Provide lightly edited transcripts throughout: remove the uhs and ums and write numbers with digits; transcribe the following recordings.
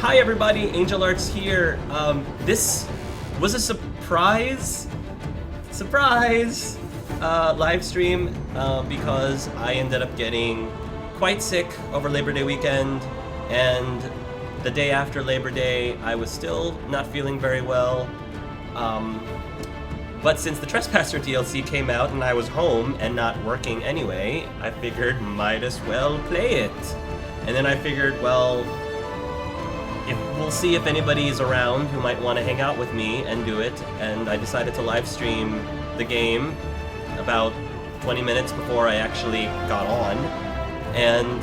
Hi everybody, Angel Arts here. This was a surprise live stream because I ended up getting quite sick over Labor Day weekend, and the day after Labor Day I was still not feeling very well. But since the Trespasser DLC came out and I was home and not working anyway, I figured might as well play it. And then I figured, well, we'll see if anybody's around who might want to hang out with me and do it. And I decided to live stream the game about 20 minutes before I actually got on. And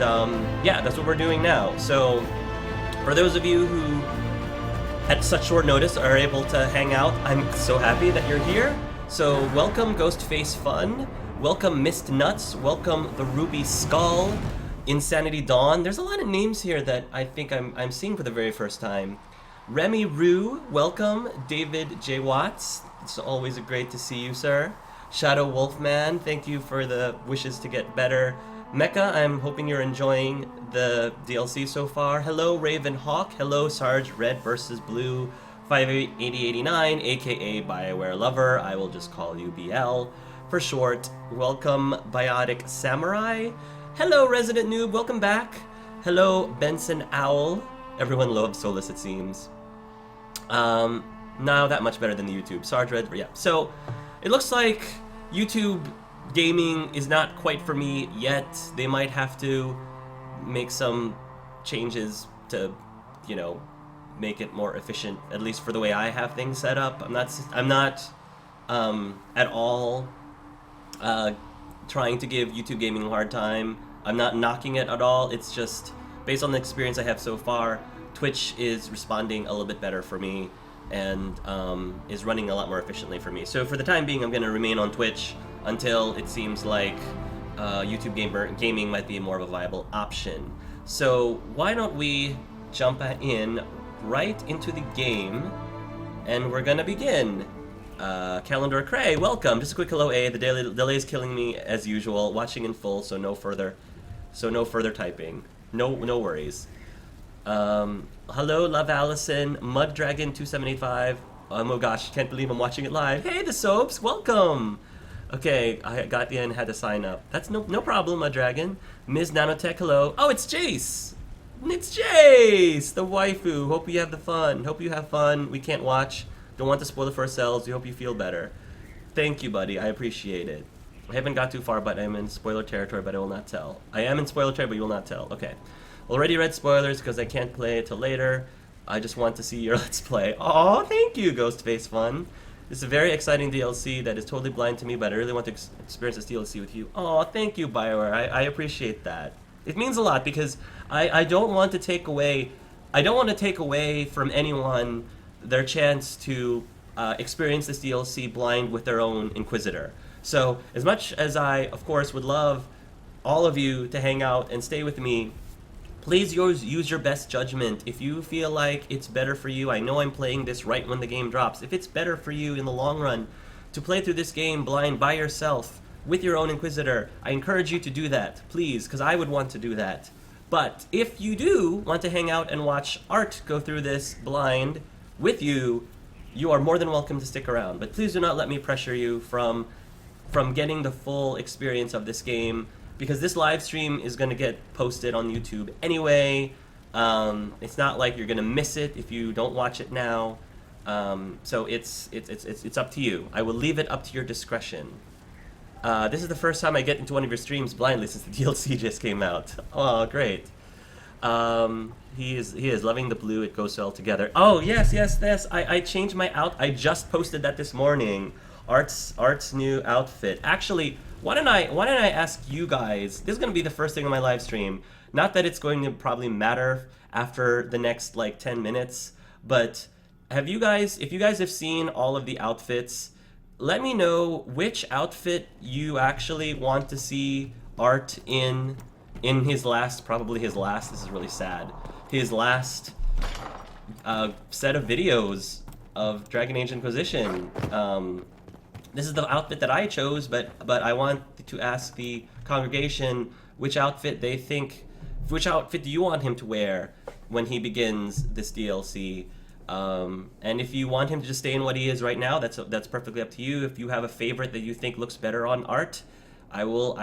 yeah, that's what we're doing now. So for those of you who at such short notice are able to hang out, I'm so happy that you're here. So welcome Ghostface Fun, welcome Mist Nuts, welcome the Ruby Skull, Insanity Dawn. There's a lot of names here that I think I'm seeing for the very first time. Remy Rue, welcome. David J. Watts, it's always great to see you, sir. Shadow Wolfman, thank you for the wishes to get better. Mecha, I'm hoping you're enjoying the DLC so far. Hello Raven Hawk, hello Sarge Red vs. Blue 58089, aka BioWare Lover, I will just call you BL for short. Welcome Biotic Samurai. Hello Resident Noob, welcome back. Hello Benson Owl. Everyone loves Solus it seems. Now that much better than the YouTube. Sarge Red, yeah. So it looks like YouTube gaming is not quite for me yet. They might have to make some changes to, you know, make it more efficient, at least for the way I have things set up. I'm not at all trying to give YouTube gaming a hard time. I'm not knocking it at all. It's just based on the experience I have so far, Twitch is responding a little bit better for me and is running a lot more efficiently for me. So for the time being, I'm going to remain on Twitch until it seems like YouTube gaming might be more of a viable option. So why don't we jump in right into the game, and we're gonna begin. Calendar Cray, welcome. Just a quick hello, A. The delay is killing me as usual. Watching in full, so no further typing. No worries. Hello, Love Allison, Mud Dragon 2785. Oh gosh, can't believe I'm watching it live. Hey, the Soaps, welcome. Okay, I got in, had to sign up. That's no problem, Mud Dragon. Ms. Nanotech, hello. Oh, it's Jace. It's Jace, the waifu. Hope you have the fun. Hope you have fun. We can't watch. Don't want to spoil it for ourselves. We hope you feel better. Thank you, buddy. I appreciate it. I haven't got too far, but I'm in spoiler territory, but I will not tell. I am in spoiler territory, but you will not tell. Okay. Already read spoilers because I can't play it till later. I just want to see your Let's Play. Aw, thank you, Ghostface Fun. This is a very exciting DLC that is totally blind to me, but I really want to experience this DLC with you. Aw, thank you, BioWare. I appreciate that. It means a lot because I don't want to take away from anyone their chance to experience this DLC blind with their own Inquisitor. So as much as I, of course, would love all of you to hang out and stay with me, please use your best judgment. If you feel like it's better for you, I know I'm playing this right when the game drops. If it's better for you in the long run to play through this game blind by yourself with your own Inquisitor, I encourage you to do that, please, because I would want to do that. But if you do want to hang out and watch Art go through this blind with you, you are more than welcome to stick around. But please do not let me pressure you from getting the full experience of this game, because this live stream is going to get posted on YouTube anyway. It's not like you're going to miss it if you don't watch it now. So it's up to you. I will leave it up to your discretion. This is the first time I get into one of your streams blindly since the DLC just came out. Oh, great. He is loving the blue. It goes well together. Oh, yes. I changed my I just posted that this morning. Art's new outfit. Actually, why don't I ask you guys? This is going to be the first thing on my live stream. Not that it's going to probably matter after the next like 10 minutes, but if you guys have seen all of the outfits, let me know which outfit you actually want to see Art in his last, this is really sad, his last set of videos of Dragon Age Inquisition. This is the outfit that I chose, but I want to ask the congregation which outfit they think Which outfit do you want him to wear when he begins this DLC? And if you want him to just stay in what he is right now, that's perfectly up to you. If you have a favorite that you think looks better on art, I will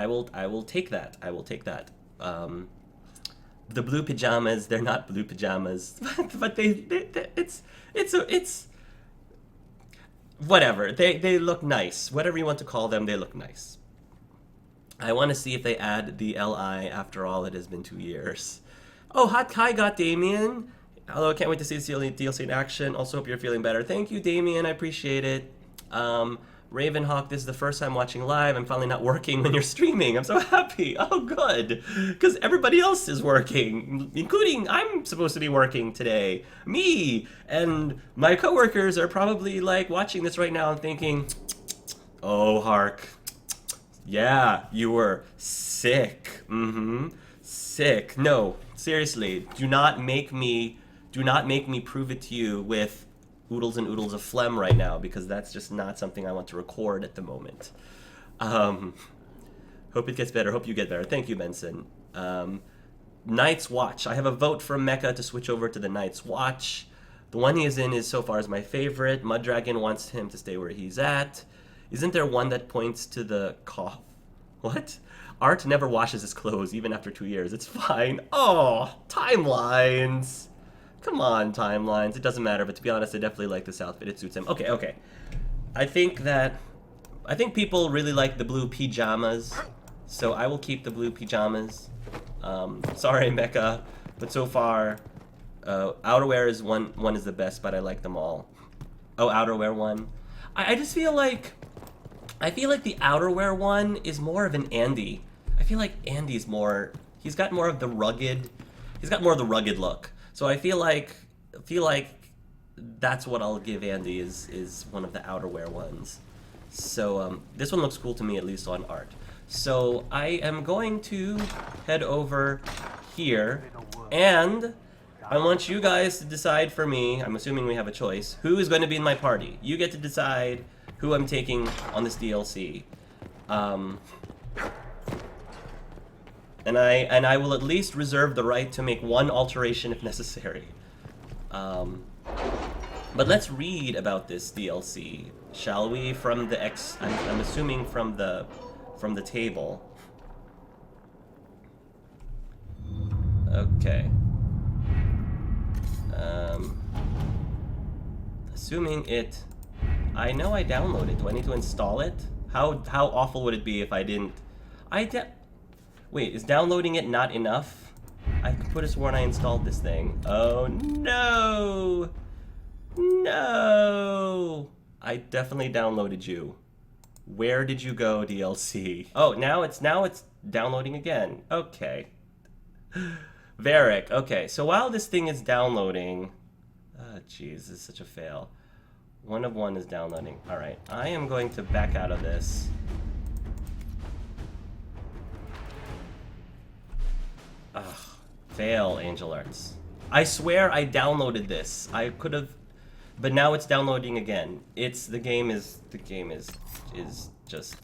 take that. I will take that. The blue pajamas, they're not blue pajamas, but it's whatever. They look nice. Whatever you want to call them, they look nice. I want to see if they add the LI. After all, it has been 2 years. Oh, hi, got Damien. Hello, can't wait to see the DLC in action. Also, hope you're feeling better. Thank you, Damien. I appreciate it. Ravenhawk, this is the first time watching live. I'm finally not working when you're streaming. I'm so happy. Oh, good. Because everybody else is working, including I'm supposed to be working today. Me and my coworkers are probably like watching this right now and thinking, oh, Hark. Yeah, you were sick. Sick. No, seriously, do not make me prove it to you with oodles and oodles of phlegm right now, because that's just not something I want to record at the moment. Hope it gets better. Hope you get better. Thank you, Benson. Night's Watch. I have a vote from Mecha to switch over to the Night's Watch. The one he is in is so far is my favorite. Mud Dragon wants him to stay where he's at. Isn't there one that points to the cough? What? Art never washes his clothes, even after 2 years. It's fine. Oh, timelines. Come on, timelines. It doesn't matter, but to be honest, I definitely like this outfit. It suits him. Okay. I think people really like the blue pajamas, so I will keep the blue pajamas. Sorry, Mecha, but so far, outerwear is one is the best, but I like them all. Oh, outerwear one. I just feel like the outerwear one is more of an Andy. I feel like Andy's more. He's got more of the rugged. He's got more of the rugged look. So I feel like that's what I'll give Andy is one of the outerwear ones. So this one looks cool to me, at least on art. So I am going to head over here, and I want you guys to decide for me. I'm assuming we have a choice. Who is going to be in my party? You get to decide who I'm taking on this DLC. And I will at least reserve the right to make one alteration if necessary. But let's read about this DLC, shall we? From the I'm assuming from the table. Okay. Assuming it. I know I downloaded. Do I need to install it? How awful would it be if I didn't? Wait, is downloading it not enough? I could have sworn I installed this thing. Oh no! No! I definitely downloaded you. Where did you go, DLC? Oh, now it's downloading again. Okay. Varric. Okay, so while this thing is downloading, oh jeez, this is such a fail. One of one is downloading. All right, I am going to back out of this. Ugh, fail, Angel Arts. I swear I downloaded this. I could have, but now it's downloading again. The game is just.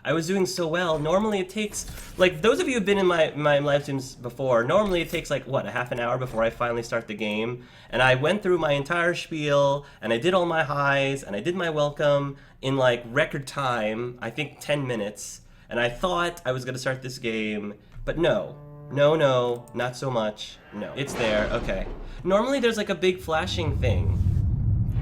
I was doing so well. Normally it takes, like, those of you who've been in my live streams before, normally it takes like, what, a half an hour before I finally start the game. And I went through my entire spiel, and I did all my highs, and I did my welcome in like record time, I think 10 minutes. And I thought I was gonna start this game, but no, not so much. No, it's there, okay. Normally there's like a big flashing thing.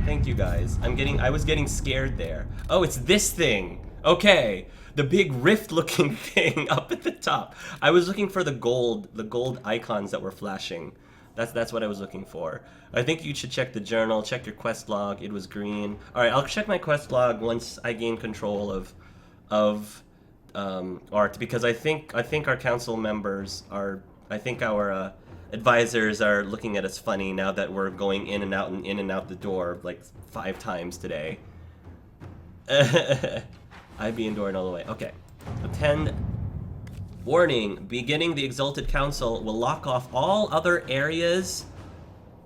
Thank you guys. I was getting scared there. Oh, it's this thing. Okay. The big rift-looking thing up at the top. I was looking for the gold icons that were flashing. That's what I was looking for. I think you should check the journal, check your quest log. It was green. All right, I'll check my quest log once I gain control of art, because I think our council members are. I think our advisors are looking at us funny now that we're going in and out the door like 5 times today. I'd be enduring all the way. Okay. Attend. Warning. Beginning the Exalted Council will lock off all other areas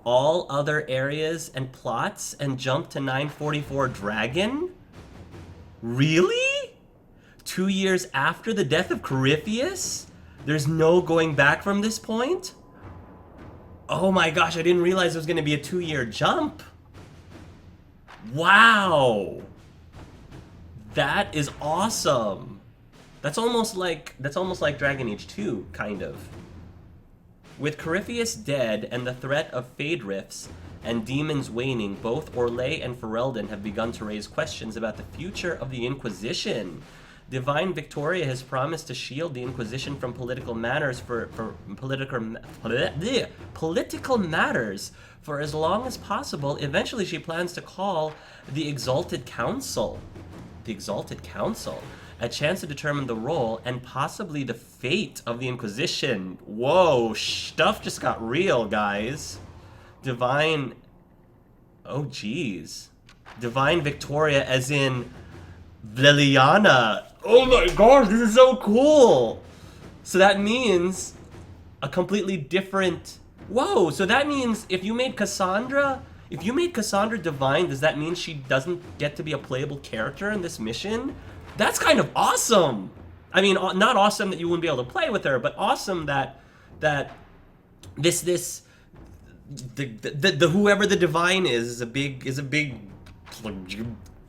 and plots and jump to 944 Dragon? Really? 2 years after the death of Corypheus? There's no going back from this point? Oh my gosh, I didn't realize it was going to be a 2-year jump. Wow. That is awesome. That's almost like Dragon Age 2, kind of. With Corypheus dead and the threat of Fade Rifts and demons waning, both Orlais and Ferelden have begun to raise questions about the future of the Inquisition. Divine Victoria has promised to shield the Inquisition from political matters political matters for as long as possible. Eventually, she plans to call the Exalted Council. The Exalted Council. A chance to determine the role and possibly the fate of the Inquisition. Whoa, stuff just got real, guys. Divine... Oh, geez. Divine Victoria as in... Liliana. Oh my gosh, this is so cool! So that means a completely different... Whoa, so that means if you made Cassandra divine, does that mean she doesn't get to be a playable character in this mission? That's kind of awesome! I mean, not awesome that you wouldn't be able to play with her, but awesome that this whoever the divine is a big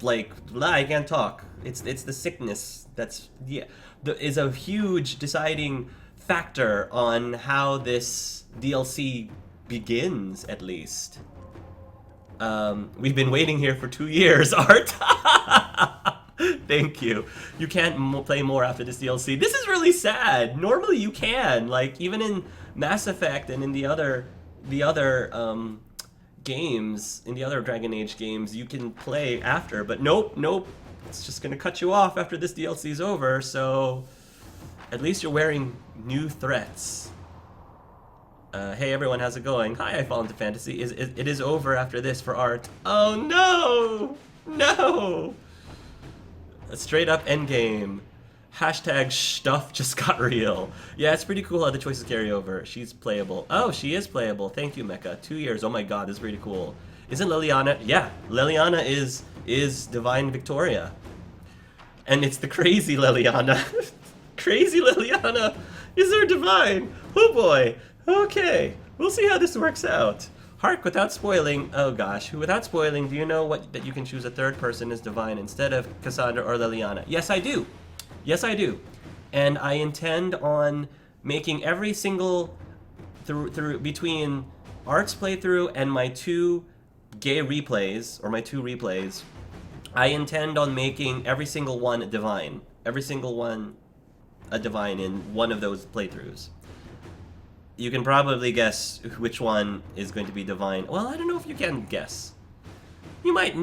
like, I can't talk. It's the sickness that's, yeah, is a huge deciding factor on how this DLC begins, at least. We've been waiting here for 2 years, Art. Thank you. You can't play more after this DLC. This is really sad. Normally you can, like, even in Mass Effect and in the other games, in the other Dragon Age games, you can play after, but nope. It's just gonna cut you off after this DLC's over, so at least you're wearing new threats. Hey everyone, how's it going? Hi, I fall into fantasy. It is over after this for Art. Oh no! A straight up endgame. Hashtag stuff just got real. Yeah, it's pretty cool how the choices carry over. She's playable. Oh, she is playable. Thank you, Mecha. 2 years. Oh my god, this is pretty cool. Isn't Liliana? Yeah, Liliana is Divine Victoria. And it's the crazy Liliana. Crazy Liliana is her divine. Oh boy. Okay. We'll see how this works out. Hark, without spoiling, oh gosh, without spoiling, do you know that you can choose a third person as divine instead of Cassandra or Liliana? Yes, I do. Yes, I do. And I intend on making every single through between Art's playthrough and my 2 gay replays, or my 2 replays, I intend on making every single one divine. Every single one a divine in one of those playthroughs. You can probably guess which one is going to be divine. Well, I don't know if you can guess. You might,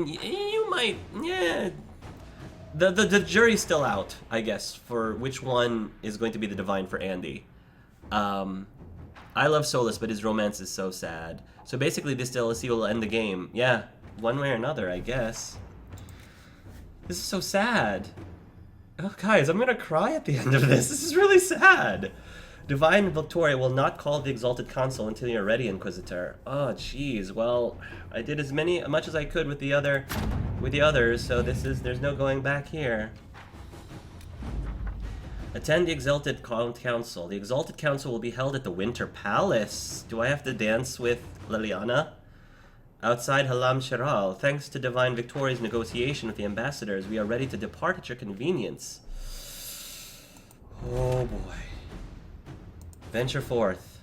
yeah. The jury's still out, I guess, for which one is going to be the divine for Andy. I love Solus, but his romance is so sad. So basically this DLC will end the game. Yeah, one way or another, I guess. This is so sad. Oh, guys, I'm gonna cry at the end of this. This is really sad. Divine Victoria will not call the Exalted Council until you're ready, Inquisitor. Oh, jeez. Well, I did as much as I could with the others, so there's no going back here. Attend the Exalted Council. The Exalted Council will be held at the Winter Palace. Do I have to dance with Liliana? Outside Halam Shiral. Thanks to Divine Victoria's negotiation with the ambassadors, we are ready to depart at your convenience. Oh boy. Venture forth.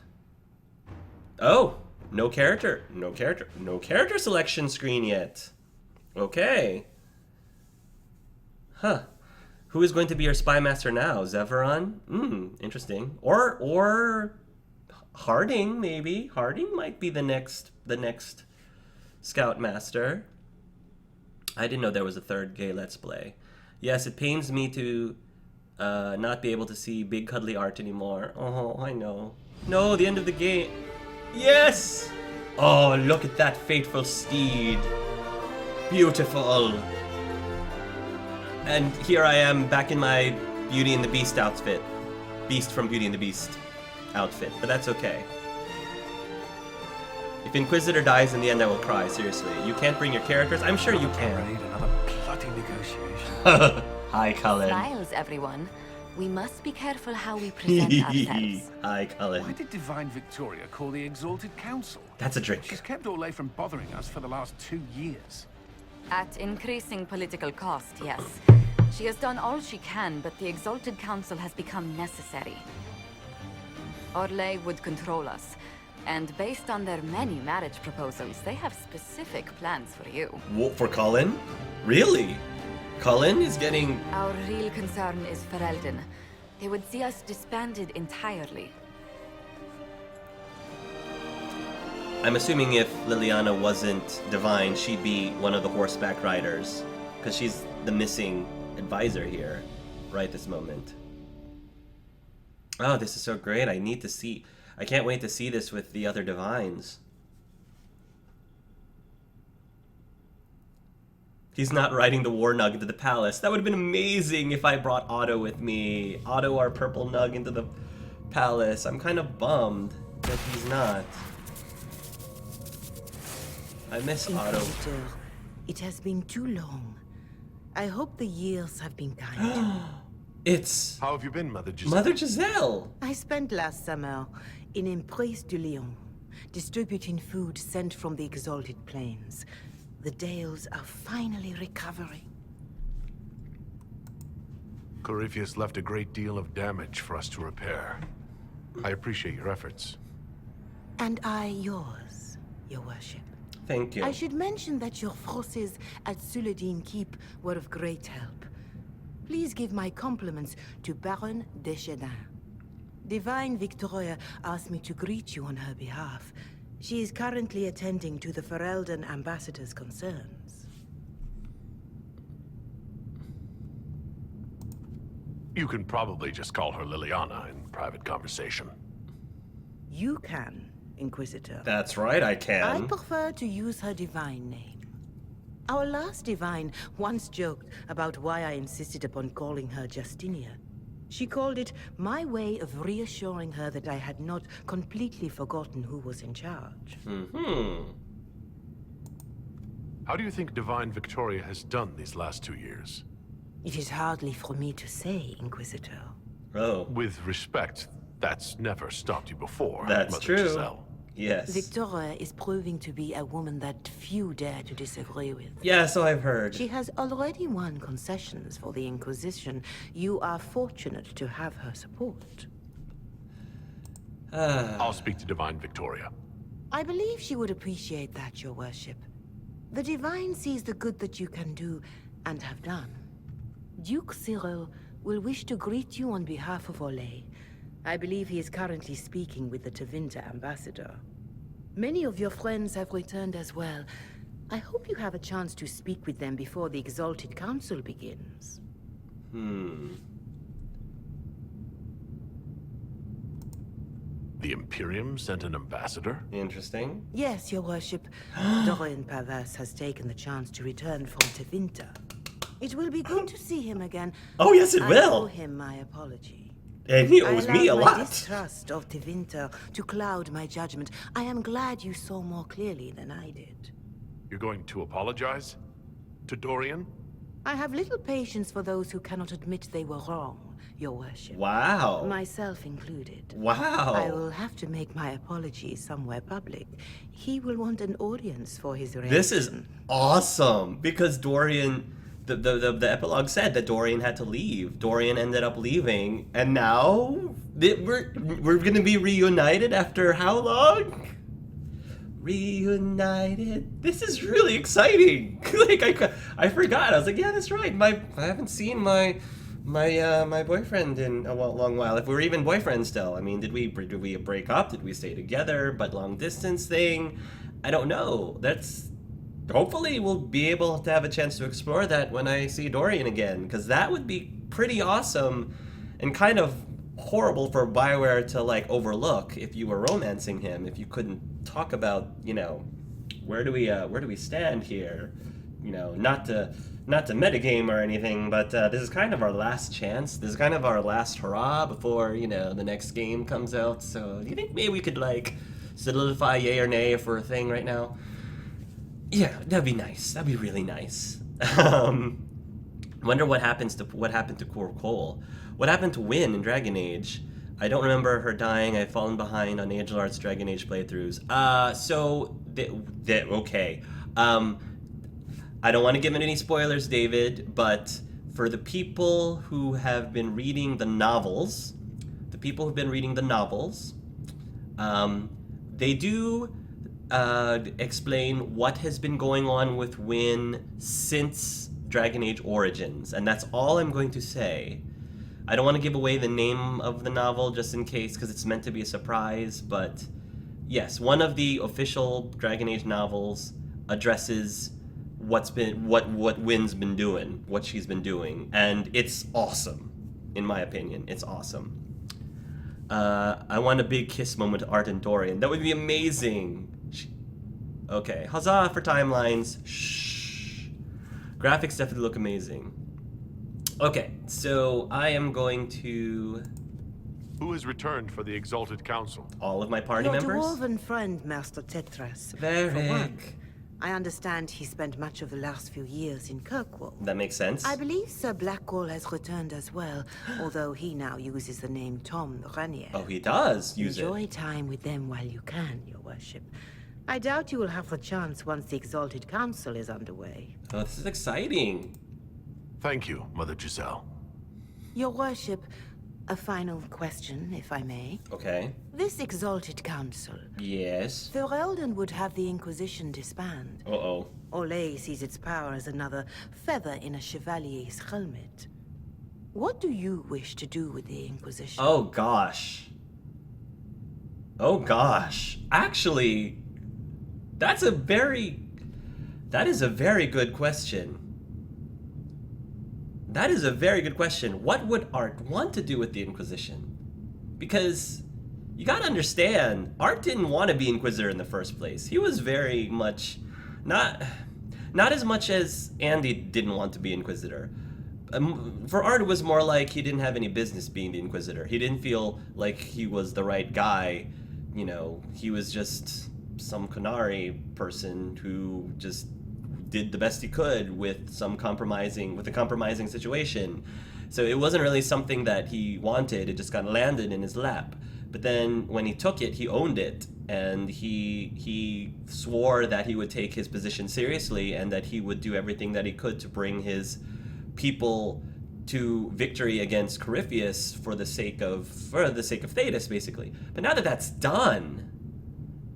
Oh! No character selection screen yet. Okay. Huh. Who is going to be your spy master now? Zevran? Interesting. Or Harding, maybe. Harding might be the next scout master. I didn't know there was a third gay Let's Play. Yes, it pains me to not be able to see big cuddly Art anymore. Oh, I know. No, the end of the game. Yes! Oh, look at that fateful steed. Beautiful. And here I am back in my Beauty and the Beast outfit. Beast from Beauty and the Beast outfit, but that's okay. If Inquisitor dies in the end, I will cry, seriously. You can't bring your characters? I'm sure you can. Another bloody negotiation. Hi, Cullen. Smiles, everyone. We must be careful how we present ourselves. Hi, Cullen. Why did Divine Victoria call the Exalted Council? That's a drink. She's kept Orlais from bothering us for the last 2 years. At increasing political cost, yes. She has done all she can, but the Exalted Council has become necessary. Orlais would control us, and based on their many marriage proposals, they have specific plans for you. For Cullen? Really? Cullen is getting... Our real concern is Ferelden. They would see us disbanded entirely. I'm assuming if Liliana wasn't divine, she'd be one of the horseback riders. Because she's the missing advisor here, right this moment. Oh, this is so great. I can't wait to see this with the other divines. He's not riding the war nug into the palace. That would have been amazing if I brought Otto with me. Otto, our purple nug, into the palace. I'm kind of bummed that he's not. I miss Otto. Inquisitor, it has been too long. I hope the years have been kind. It's How have you been, Mother Giselle? Mother Giselle. I spent last summer in Emprise du Lion, distributing food sent from the Exalted Plains. The Dales are finally recovering. Corypheus left a great deal of damage for us to repair. I appreciate your efforts. And I yours, your worship. Thank you. I should mention that your forces at Suladin Keep were of great help. Please give my compliments to Baron Deschedin. Divine Victoria asked me to greet you on her behalf. She is currently attending to the Ferelden ambassador's concerns. You can probably just call her Liliana in private conversation. You can, Inquisitor. That's right, I I can. prefer to use her divine name. Our last divine once joked about why I insisted upon calling her Justinia. She called it my way of reassuring her that I had not completely forgotten who was in charge. How do you think Divine Victoria has done these last 2 years? It is hardly for me to say, Inquisitor. Oh, With respect, that's never stopped you before, that's Mother true. Giselle. Yes. Victoria is proving to be a woman that few dare to disagree with. Yeah, so I've heard. She has already won concessions for the Inquisition. You are fortunate to have her support. I'll speak to Divine Victoria. I believe she would appreciate that, your worship. The Divine sees the good that you can do and have done. Duke Cyril will wish to greet you on behalf of Orlais. I believe he is currently speaking with the Tevinter ambassador. Many of your friends have returned as well. I hope you have a chance to speak with them before the Exalted Council begins. The Imperium sent an ambassador? Interesting. Yes, your worship. Dorian Pavas has taken the chance to return from Tevinter. It will be good to see him again. Oh, yes, it I will. owe him my apology. And he owes me a I allowed my lot. distrust of Tevinter to cloud my judgment. I am glad you saw more clearly than I did. You're going to apologize? To Dorian? I have little patience for those who cannot admit they were wrong, your worship. Wow. Myself included. Wow. I will have to make my apologies somewhere public. He will want an audience for his reaction. This is awesome because Dorian, the epilogue said that Dorian had to leave. Dorian ended up leaving, and now we're gonna be reunited after how long? Reunited. This is really exciting. Like I forgot. I was like, yeah, that's right. I haven't seen my boyfriend in a long while. If we're even boyfriends still. I mean, did we break up? Did we stay together? But long distance thing, I don't know. Hopefully we'll be able to have a chance to explore that when I see Dorian again, because that would be pretty awesome and kind of horrible for BioWare to like overlook if you were romancing him, if you couldn't talk about, you know, where do we stand here, you know, not to metagame or anything, but this is kind of our last chance. This is kind of our last hurrah before, you know, the next game comes out. So do you think maybe we could like solidify yay or nay if we're a thing right now? Yeah, that'd be nice. That'd be really nice. Wonder what happened to poor Cole. What happened to Wynne in Dragon Age? I don't remember her dying. I've fallen behind on Angel Art's Dragon Age playthroughs. Okay. I don't want to give any spoilers, David, but for the people who have been reading the novels, they do explain what has been going on with Wynne since Dragon Age Origins, and that's all I'm going to say. I don't want to give away the name of the novel just in case, because it's meant to be a surprise, but yes, one of the official Dragon Age novels addresses what Wynne's been doing, what she's been doing, and it's awesome, in my opinion. It's awesome. I want a big kiss moment to Art and Dorian. That would be amazing. Okay, huzzah for timelines. Shh. Graphics definitely look amazing. Okay, so I am going to... Who has returned for the Exalted Council? All of my party Your members? dwarven friend, Master Tetras. For Very. one, I understand he spent much of the last few years in Kirkwall. That makes sense. I believe Sir Blackwall has returned as well, although he now uses the name Tom the Ranier. Oh, he does use it. Enjoy time with them while you can, Your Worship. I doubt you will have the chance once the Exalted Council is underway. Oh, this is exciting. Thank you, Mother Giselle. Your Worship, a final question, if I may. Okay. This Exalted Council, Yes. Ferelden would have the Inquisition disband. Uh-oh. Olay sees its power as another feather in a chevalier's helmet. What do you wish to do with the Inquisition? Oh, gosh. Oh, gosh. Actually, that is a very good question. That is a very good question. What would Art want to do with the Inquisition? Because you gotta understand, Art didn't want to be Inquisitor in the first place. He was very much not as much as Andy didn't want to be Inquisitor. For Art, it was more like he didn't have any business being the Inquisitor. He didn't feel like he was the right guy. You know, he was just some Qunari person who just did the best he could with a compromising situation. So it wasn't really something that he wanted. It just kind of landed in his lap. But then when he took it, he owned it, and he swore that he would take his position seriously and that he would do everything that he could to bring his people to victory against Corypheus for the sake of Thetis, basically. But now that that's done,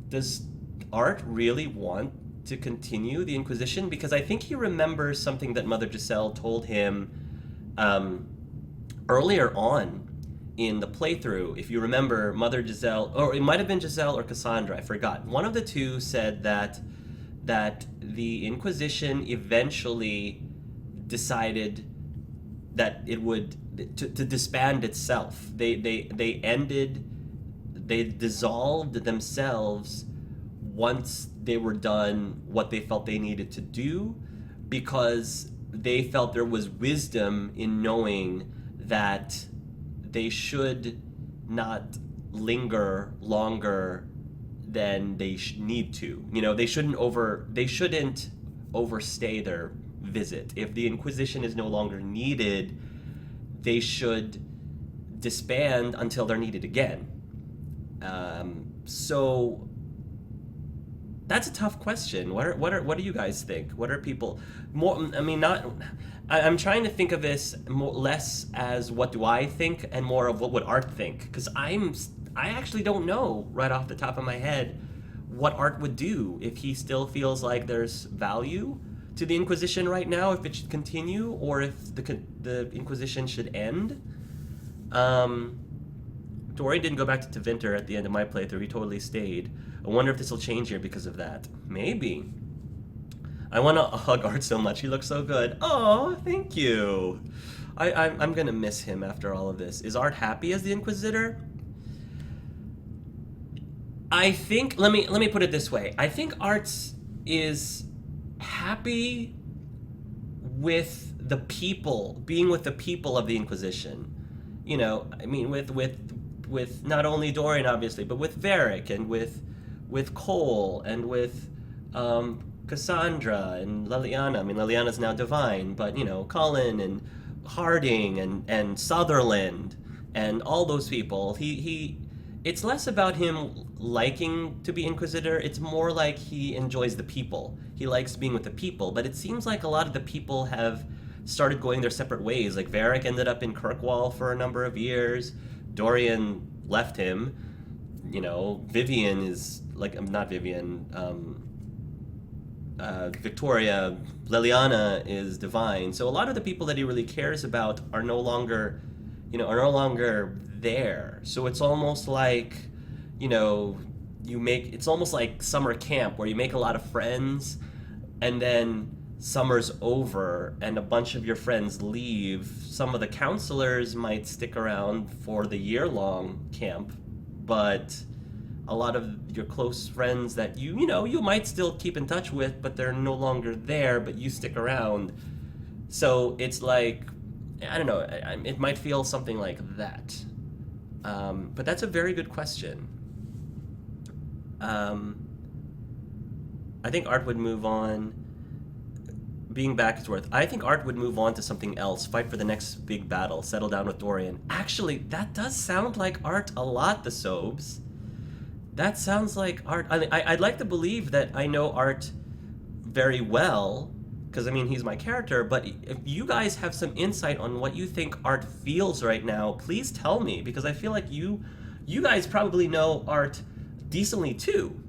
does Art really want to continue the Inquisition? Because I think he remembers something that Mother Giselle told him earlier on in the playthrough. If you remember, Mother Giselle, or it might have been Giselle or Cassandra, I forgot. One of the two said that the Inquisition eventually decided that it would to disband itself. They dissolved themselves once they were done what they felt they needed to do, because they felt there was wisdom in knowing that they should not linger longer than they need to. You know, they shouldn't overstay their visit. If the Inquisition is no longer needed, they should disband until they're needed again. So that's a tough question. What do you guys think? What are people more? I mean, not. I'm trying to think of this less as what do I think and more of what would Art think, because I actually don't know right off the top of my head what Art would do if he still feels like there's value to the Inquisition right now, if it should continue, or if the Inquisition should end. Dorian didn't go back to Tevinter at the end of my playthrough. He totally stayed. I wonder if this will change here because of that. Maybe. I want to hug Art so much. He looks so good. Oh, thank you. I'm gonna miss him after all of this. Is Art happy as the Inquisitor? I think. Let me put it this way. I think Art is happy with the people, being with the people of the Inquisition. You know, I mean, with not only Dorian, obviously, but with Varric and with Cole and with Cassandra and Liliana. I mean, Liliana's now divine, but, you know, Colin and Harding and Sutherland and all those people. It's less about him liking to be Inquisitor. It's more like he enjoys the people. He likes being with the people. But it seems like a lot of the people have started going their separate ways. Like Varric ended up in Kirkwall for a number of years. Dorian left him. You know, Vivian is like, not Vivian. Victoria, Liliana is divine. So a lot of the people that he really cares about are no longer there. So it's almost like, you know, it's almost like summer camp where you make a lot of friends and then summer's over and a bunch of your friends leave. Some of the counselors might stick around for the year-long camp, but a lot of your close friends that you might still keep in touch with, but they're no longer there, but you stick around. So it's like, I don't know, it might feel something like that. But that's a very good question. I think Art would move on. Being back is worth. I think Art would move on to something else, fight for the next big battle, settle down with Dorian. Actually, that does sound like Art a lot, the Sobes. That sounds like Art. I mean, I'd like to believe that I know Art very well, because, I mean, he's my character, but if you guys have some insight on what you think Art feels right now, please tell me, because I feel like you guys probably know Art decently too.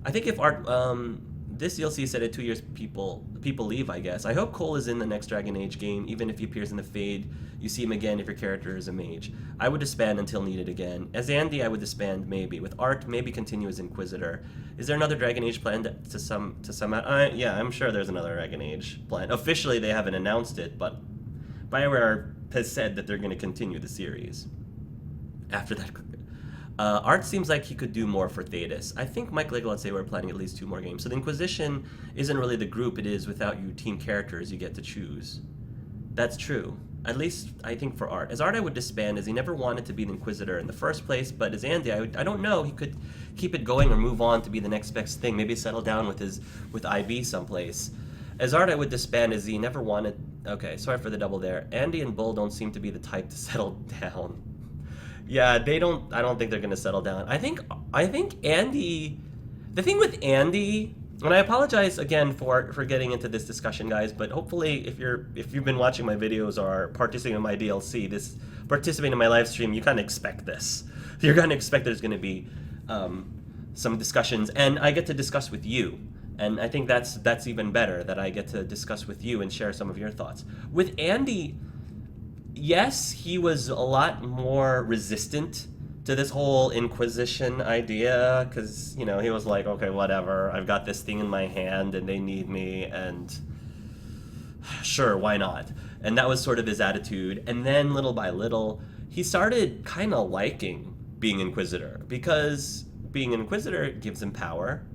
I think if Art, this DLC said in 2 years people leave, I guess. I hope Cole is in the next Dragon Age game, even if he appears in the Fade. You see him again if your character is a mage. I would disband until needed again. As Andy, I would disband maybe. With Art, maybe continue as Inquisitor. Is there another Dragon Age planned to some out? Yeah, I'm sure there's another Dragon Age planned. Officially, they haven't announced it, but BioWare has said that they're going to continue the series. After that, Art seems like he could do more for Thetis. I think Mike Legel would say we're planning at least 2 more games. So the Inquisition isn't really the group it is without you team characters you get to choose. That's true. At least, I think for Art. As Art, I would disband, as he never wanted to be the Inquisitor in the first place, but as Andy, I don't know, he could keep it going or move on to be the next best thing, maybe settle down with IB someplace. As Art, I would disband, as he never wanted... Okay, sorry for the double there. Andy and Bull don't seem to be the type to settle down. Yeah, I don't think they're going to settle down. I think Andy... The thing with Andy... And I apologize again for getting into this discussion, guys, but hopefully if you've been watching my videos or participating in my DLC, participating in my live stream, you kind of expect this. You're going to expect there's going to be some discussions, and I get to discuss with you. And I think that's even better, that I get to discuss with you and share some of your thoughts. With Andy, yes, he was a lot more resistant to this whole Inquisition idea, because, you know, he was like, okay, whatever, I've got this thing in my hand and they need me, and sure, why not? And that was sort of his attitude. And then little by little, he started kind of liking being Inquisitor, because being an Inquisitor gives him power.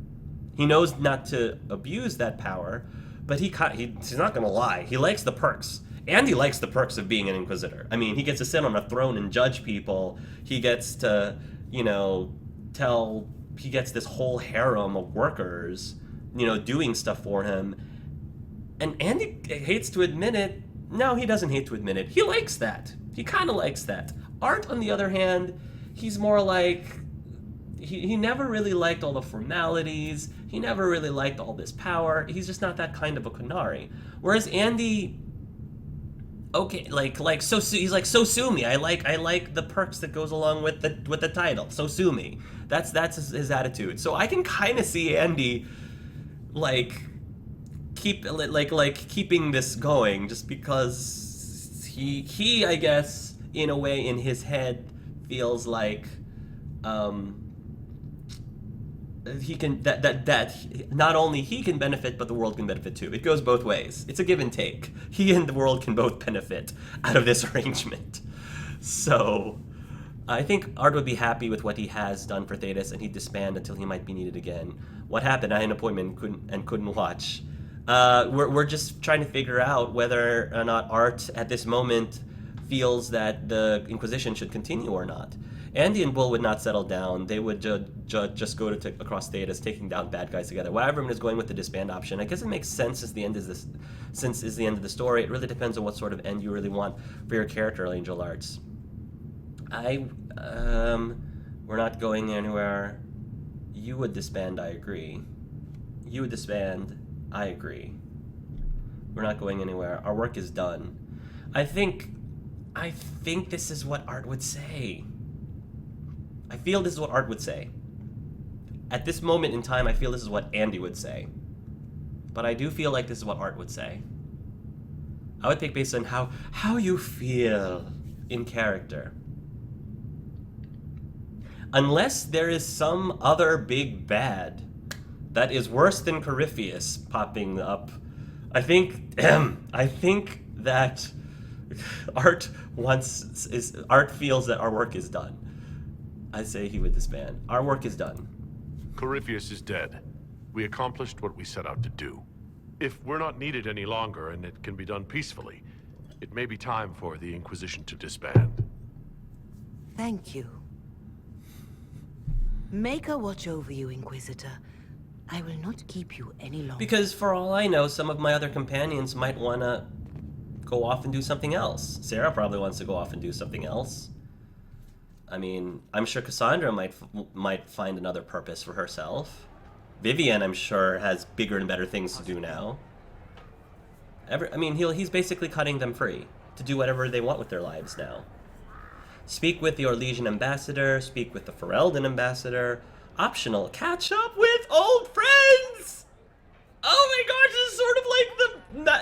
He knows not to abuse that power, but he's not going to lie. He likes the perks. Andy likes the perks of being an Inquisitor. I mean, he gets to sit on a throne and judge people. He gets to, you know, he gets this whole harem of workers, you know, doing stuff for him. And Andy hates to admit it. No, he doesn't hate to admit it. He likes that. He kind of likes that. Art, on the other hand, he's more like, he never really liked all the formalities. He never really liked all this power. He's just not that kind of a Qunari. Whereas Andy... Okay, he's like, so sue me. I like the perks that goes along with the title. So sue me. That's his attitude. So I can kind of see Andy keeping this going, just because he I guess in a way in his head feels like he can that not only he can benefit, but the world can benefit too. It goes both ways. It's a give and take. He and the world can both benefit out of this arrangement. So I think Art would be happy with what he has done for Thetis, and he'd disband until he might be needed again. What happened? I had an appointment and couldn't watch. We're just trying to figure out whether or not Art at this moment feels that the Inquisition should continue or not. Andy and Bull would not settle down. They would just go to across theaters, taking down bad guys together. Why everyone is going with the disband option, I guess it makes sense as the end is this, since is the end of the story. It really depends on what sort of end you really want for your character, Angel Arts. We're not going anywhere. You would disband, I agree. You would disband, I agree. We're not going anywhere. Our work is done. I think this is what Art would say. I feel this is what Art would say. At this moment in time, I feel this is what Andy would say. But I do feel like this is what Art would say. I would pick based on how you feel in character. Unless there is some other big bad that is worse than Corypheus popping up, I think that Art feels that our work is done. I say he would disband. Our work is done. Corypheus is dead. We accomplished what we set out to do. If we're not needed any longer and it can be done peacefully, it may be time for the Inquisition to disband. Thank you. Make a watch over you, Inquisitor. I will not keep you any longer. Because for all I know, some of my other companions might want to go off and do something else. Sarah probably wants to go off and do something else. I mean, I'm sure Cassandra might find another purpose for herself. Vivian, I'm sure, has bigger and better things to do now. He's basically cutting them free to do whatever they want with their lives now. Speak with the Orlesian ambassador, speak with the Ferelden ambassador. Optional, catch up with old friends! Oh my gosh,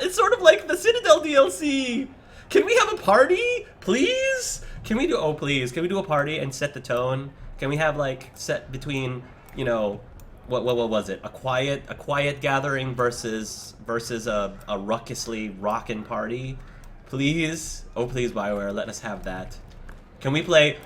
it's sort of like the Citadel DLC! Can we have a party? Please? Can we do a party and set the tone? Can we have set between, what was it? A quiet gathering versus a ruckusly rockin' party? Please? Oh please, BioWare, let us have that. Can we play,